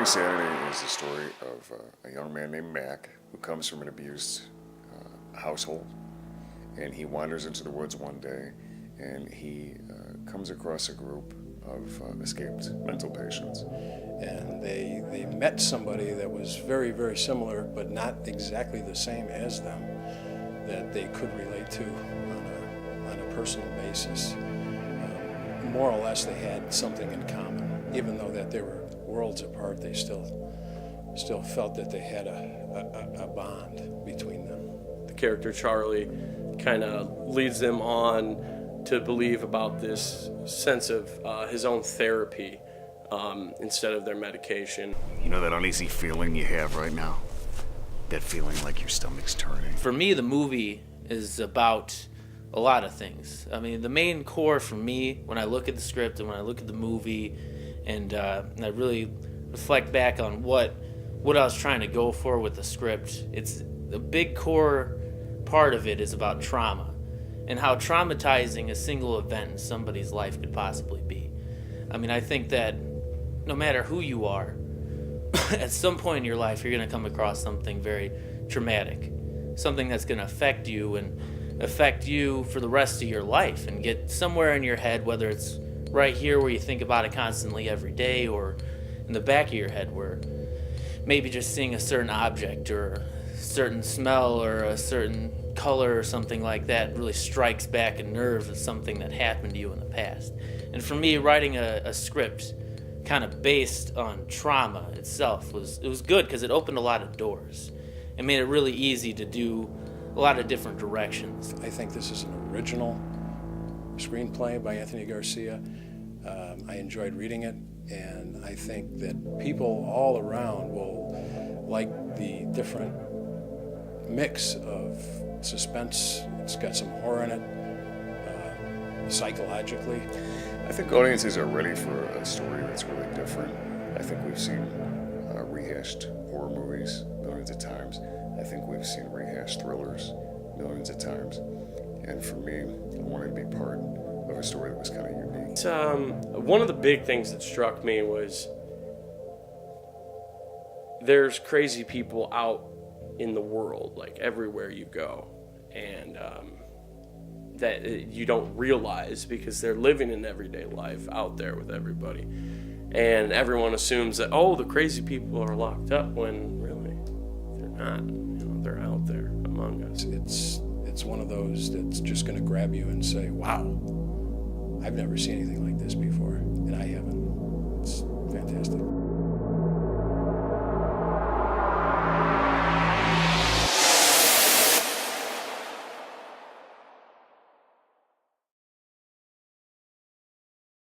Fading Sanity is the story of a young man named Mac who comes from an abused household, and he wanders into the woods one day, and he comes across a group of escaped mental patients. And they met somebody that was very, very similar, but not exactly the same as them, that they could relate to on a personal basis. More or less, they had something in common. Even though that they were worlds apart, they still felt that they had a bond between them. The character Charlie kind of leads them on to believe about this sense of his own therapy instead of their medication. You know that uneasy feeling you have right now? That feeling like your stomach's turning. For me, the movie is about a lot of things. I mean, the main core for me, when I look at the script and when I look at the movie, and I really reflect back on what I was trying to go for with the script, it's the big core part of it is about trauma and how traumatizing a single event in somebody's life could possibly be. I mean, I think that no matter who you are, at some point in your life, you're going to come across something very traumatic, something that's going to affect you and affect you for the rest of your life and get somewhere in your head, whether it's right here where you think about it constantly every day, or in the back of your head where maybe just seeing a certain object or a certain smell or a certain color or something like that really strikes back a nerve of something that happened to you in the past. And for me, writing a script kind of based on trauma itself was good because it opened a lot of doors. It made it really easy to do a lot of different directions. I think this is an original screenplay by Anthony Garcia. I enjoyed reading it, and I think that people all around will like the different mix of suspense. It's got some horror in it, psychologically. I think audiences are ready for a story that's really different. I think we've seen rehashed horror movies millions of times. I think we've seen rehashed thrillers millions of times. And for me, I wanted to be part of a story that was kind of unique. One of the big things that struck me was there's crazy people out in the world, like everywhere you go, and that you don't realize because they're living an everyday life out there with everybody. And everyone assumes that, oh, the crazy people are locked up, when really they're not. You know, they're out there among us. It's one of those that's just going to grab you and say, wow, I've never seen anything like this before, and I haven't.